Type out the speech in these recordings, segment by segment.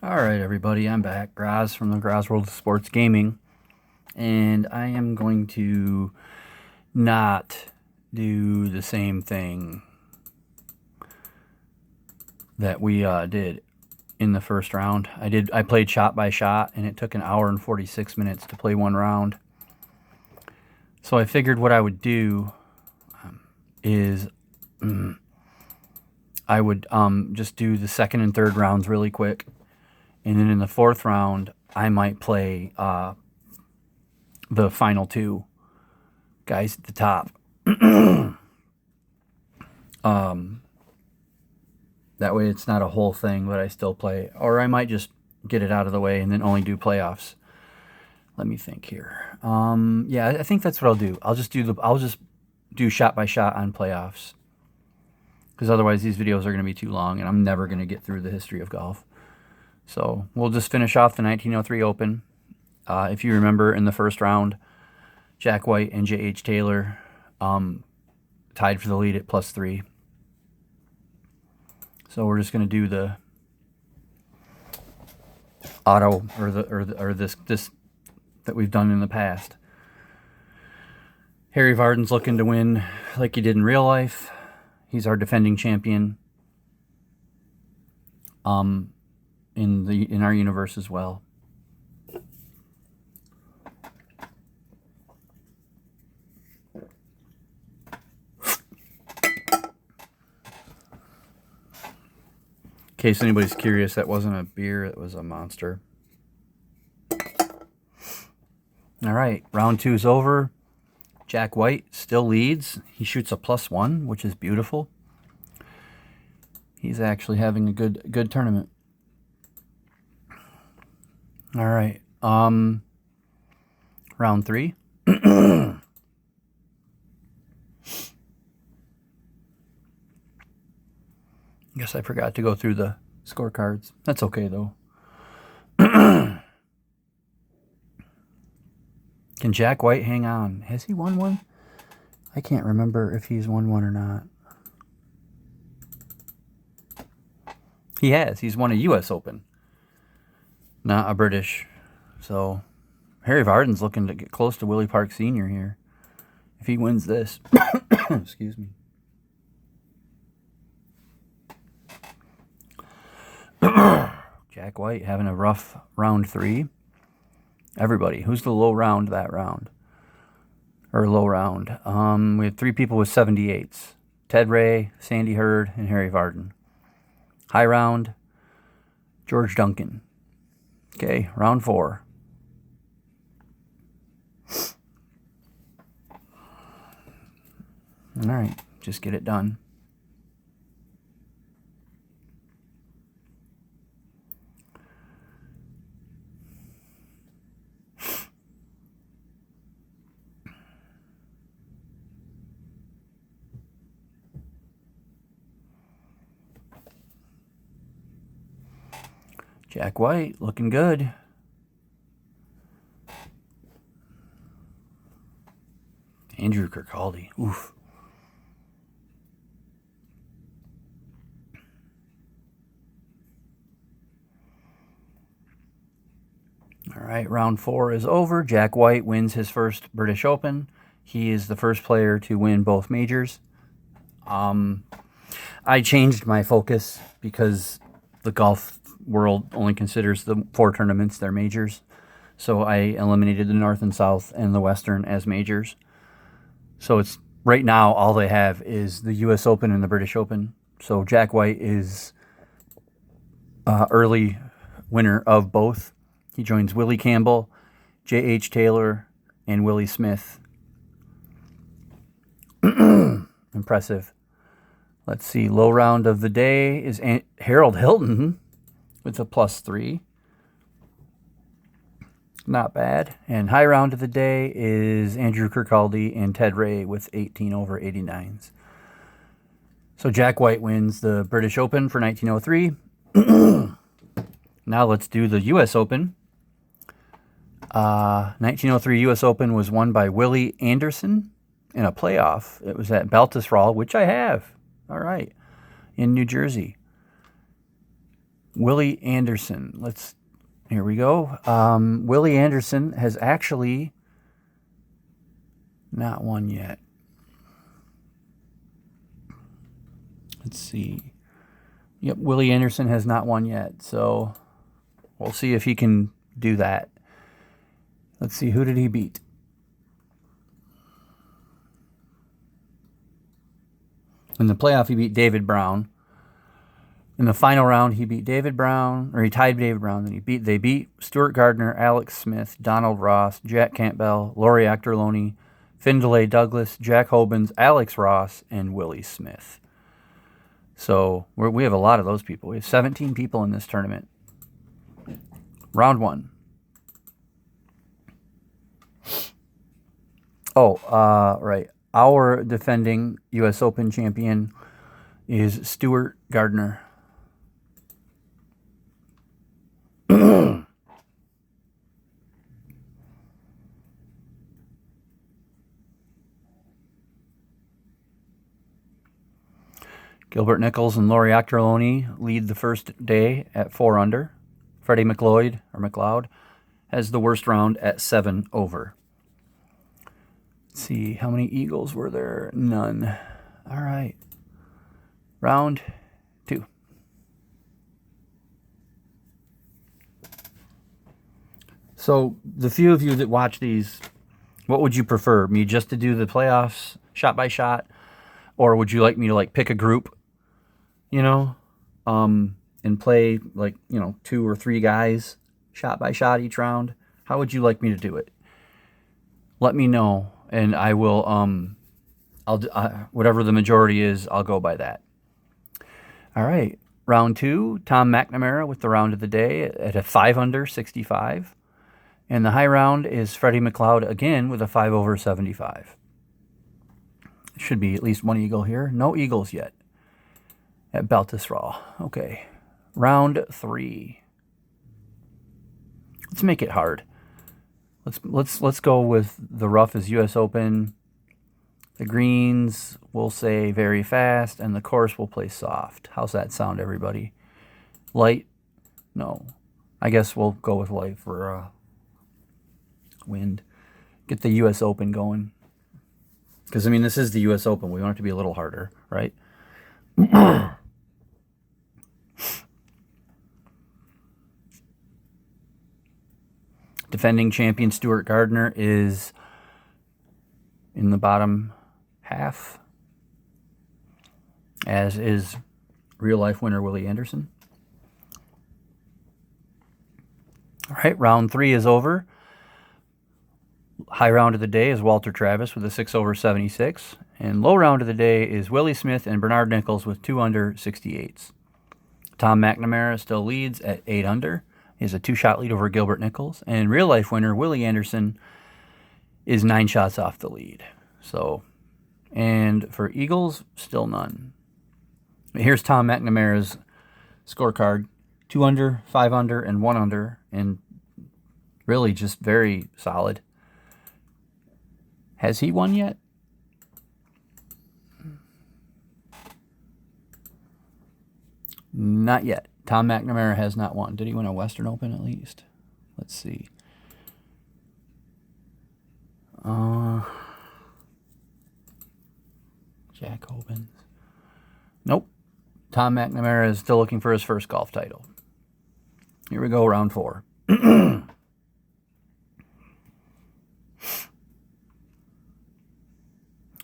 Alright everybody, I'm back. Graz from the Graz World of Sports Gaming. And I am going to not do the same thing that we did in the first round. I played shot by shot, and it took an hour and 46 minutes to play one round. So I figured what I would do is I would just do the second and third rounds really quick. And then in the fourth round, I might play the final two guys at the top. That way it's not a whole thing, but I still play. Or I might just get it out of the way and then only do playoffs. Let me think here. Yeah, I think that's what I'll do. I'll just do shot by shot on playoffs. Because otherwise these videos are going to be too long, and I'm never going to get through the history of golf. So we'll just finish off the 1903 Open. If you remember, in the first round, Jack White and J.H. Taylor tied for the lead at +3. So we're just going to do the auto or this that we've done in the past. Harry Vardon's looking to win like he did in real life. He's our defending champion. In our universe as well. In case anybody's curious, that wasn't a beer, it was a Monster. All right, round 2 is over. Jack White still leads. He shoots a +1, which is beautiful. He's actually having a good tournament. All right, round 3. Guess I forgot to go through the scorecards. That's okay, though. Can Jack White hang on? Has he won one? I can't remember if he's won one or not. He has. He's won a U.S. Open, not a British. So Harry Vardon's looking to get close to Willie Park Sr. here if he wins this. Excuse me. Jack White having a rough round 3. Everybody, who's the low round that round? Or low round. We had 3 people with 78s. Ted Ray, Sandy Hurd, and Harry Vardon. High round, George Duncan. Okay, round 4. All right, just get it done. Jack White looking good. Andrew Kirkcaldy. Oof. All right, round 4 is over. Jack White wins his first British Open. He is the first player to win both majors. I changed my focus because the golf world only considers the 4 tournaments their majors. So I eliminated the North and South and the Western as majors. So it's right now all they have is the U.S. Open and the British Open. So Jack White is early winner of both. He joins Willie Campbell, J.H. Taylor, and Willie Smith. Impressive. Let's see. Low round of the day is Harold Hilton with a +3. Not bad. And high round of the day is Andrew Kirkcaldy and Ted Ray with 18 over 89s. So Jack White wins the British Open for 1903. Now let's do the U.S. Open. 1903 U.S. Open was won by Willie Anderson in a playoff. It was at Baltusrol, which I have. All right. In New Jersey. Willie Anderson. Here we go. Willie Anderson has actually not won yet. Let's see. Yep, Willie Anderson has not won yet. So we'll see if he can do that. Let's see, who did he beat? In the playoff, he beat David Brown. In the final round, he beat David Brown, or he tied David Brown. Then they beat Stuart Gardner, Alex Smith, Donald Ross, Jack Campbell, Laurie Acterloni, Findlay Douglas, Jack Hobens, Alex Ross, and Willie Smith. So we have a lot of those people. We have 17 people in this tournament. Round one. Right. Our defending U.S. Open champion is Stuart Gardner. Gilbert Nichols and Laurie Acterloni lead the first day at 4 under. Freddie McLeod has the worst round at 7 over. Let's see, how many eagles were there? None. All right. Round 2. So the few of you that watch these, what would you prefer? Me just to do the playoffs shot by shot? Or would you like me to pick a group, and play 2 or 3 guys shot by shot each round? How would you like me to do it? Let me know, and I will, whatever the majority is, I'll go by that. All right, round 2, Tom McNamara with the round of the day at a 5 under 65. And the high round is Freddie McLeod again with a 5 over 75. Should be at least one eagle here. No eagles yet at Baltusrol. Okay, round 3. Let's make it hard. Let's go with the rough as U.S. Open. The greens we'll say very fast, and the course we'll play soft. How's that sound, everybody? Light? No. I guess we'll go with light for wind. Get the U.S. Open going. Because, this is the U.S. Open. We want it to be a little harder, right? Defending champion Stuart Gardner is in the bottom half, as is real-life winner Willie Anderson. All right, round 3 is over. High round of the day is Walter Travis with a 6 over 76. And low round of the day is Willie Smith and Bernard Nichols with 2 under 68s. Tom McNamara still leads at 8 under. He has a 2-shot lead over Gilbert Nichols. And real-life winner Willie Anderson is 9 shots off the lead. So, and for eagles, still none. Here's Tom McNamara's scorecard. 2 under, 5 under, and 1 under. And really just very solid. Has he won yet? Not yet. Tom McNamara has not won. Did he win a Western Open at least? Let's see. Jack Hobens. Nope. Tom McNamara is still looking for his first golf title. Here we go, round 4.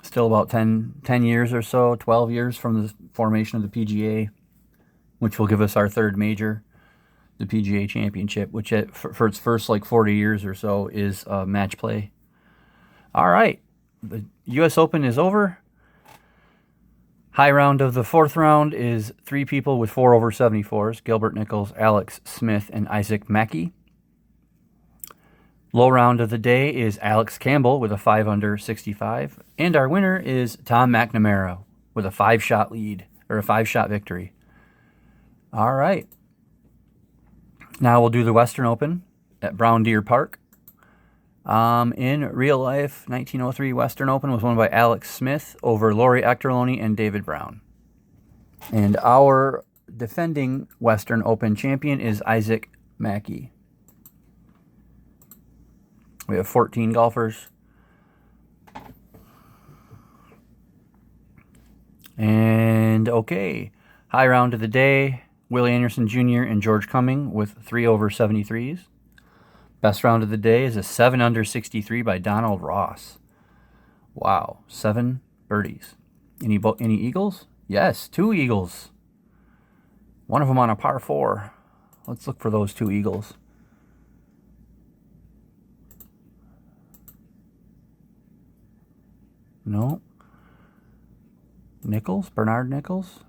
Still about 10 years or so, 12 years from the formation of the PGA, which will give us our 3rd major, the PGA Championship, which for its first 40 years or so is match play. All right, the U.S. Open is over. High round of the 4th round is 3 people with 4 over 74s, Gilbert Nichols, Alex Smith, and Isaac Mackey. Low round of the day is Alex Campbell with a 5 under 65. And our winner is Tom McNamara with a 5-shot lead, or a 5-shot victory. All right. Now we'll do the Western Open at Brown Deer Park. In real life, 1903 Western Open was won by Alex Smith over Laurie Acterloni and David Brown. And our defending Western Open champion is Isaac Mackey. We have 14 golfers. And okay, high round of the day, Willie Anderson Jr. and George Cumming with 3 over 73s. Best round of the day is a 7 under 63 by Donald Ross. Wow, 7 birdies. Any eagles? Yes, 2 eagles. One of them on a par 4. Let's look for those 2 eagles. No. Nichols? Bernard Nichols?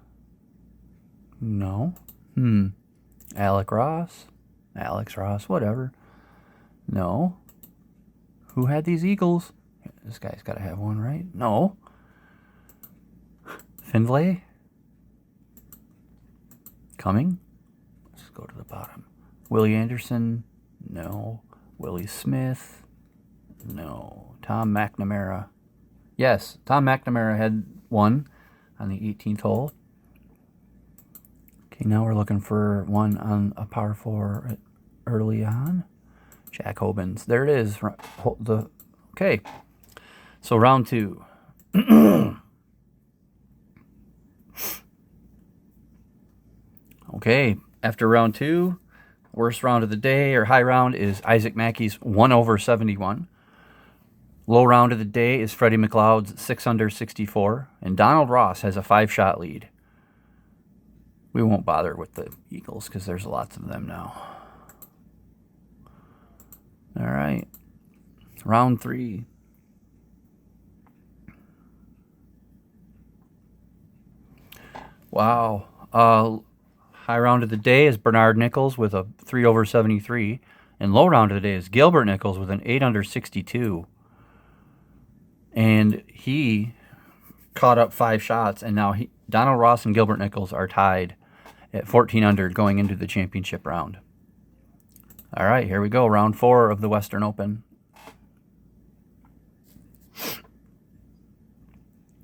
No. Alex Ross, whatever. No. Who had these eagles? This guy's got to have one, right? No. Findlay? Cumming? Let's go to the bottom. Willie Anderson? No. Willie Smith? No. Tom McNamara? Yes, Tom McNamara had one on the 18th hole. Okay, now we're looking for one on a par 4 early on. Jack Hobbins. There it is. Okay, so round 2. Okay, after round 2, worst round of the day, or high round, is Isaac Mackey's 1 over 71. Low round of the day is Freddie McLeod's 6 under 64, and Donald Ross has a 5-shot lead. We won't bother with the eagles because there's lots of them now. All right, round 3. Wow. High round of the day is Bernard Nichols with a 3 over 73, and low round of the day is Gilbert Nichols with an 8 under 62. And he caught up 5 shots, and now Donald Ross and Gilbert Nichols are tied at 14 under going into the championship round. All right, here we go. Round 4 of the Western Open.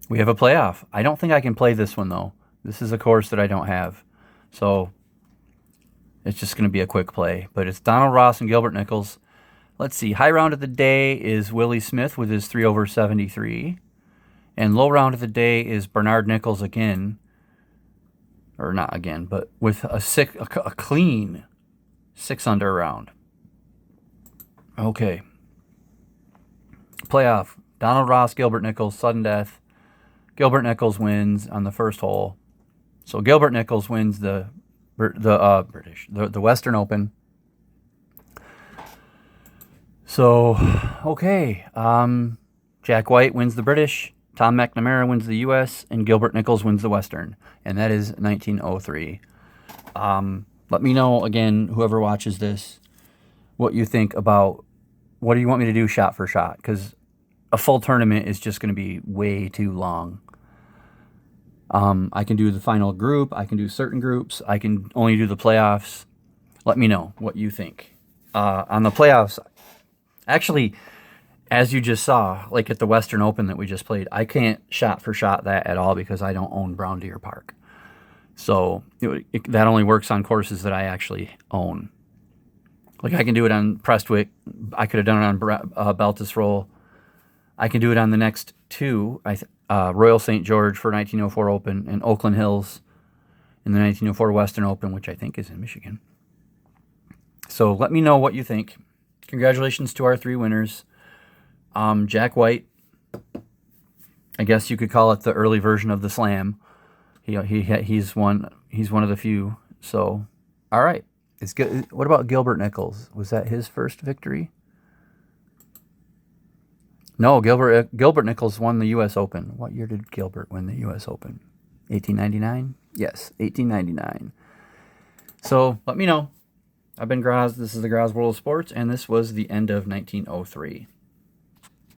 We have a playoff. I don't think I can play this one, though. This is a course that I don't have. So it's just going to be a quick play. But it's Donald Ross and Gilbert Nichols. Let's see. High round of the day is Willie Smith with his 3 over 73. And low round of the day is Bernard Nichols again. Or not again, but with a clean 6 under round. Okay. Playoff. Donald Ross, Gilbert Nichols, sudden death. Gilbert Nichols wins on the first hole. So Gilbert Nichols wins the Western Open. So, okay. Jack White wins the British, Tom McNamara wins the U.S., and Gilbert Nichols wins the Western. And that is 1903. Let me know, again, whoever watches this, what you think about, what do you want me to do shot for shot? Because a full tournament is just going to be way too long. I can do the final group. I can do certain groups. I can only do the playoffs. Let me know what you think. On the playoffs, actually, as you just saw, like at the Western Open that we just played, I can't shot for shot that at all because I don't own Brown Deer Park. So that only works on courses that I actually own. Like I can do it on Prestwick. I could have done it on Beltis Roll. I can do it on the next 2, Royal St. George for 1904 Open and Oakland Hills in the 1904 Western Open, which I think is in Michigan. So let me know what you think. Congratulations to our 3 winners. Jack White, I guess you could call it the early version of the Slam. He's one of the few. So, all right. It's good. What about Gilbert Nichols? Was that his first victory? No, Gilbert Nichols won the U.S. Open. What year did Gilbert win the U.S. Open? 1899? Yes, 1899. So let me know. I've been Graz. This is the Graz World of Sports, and this was the end of 1903.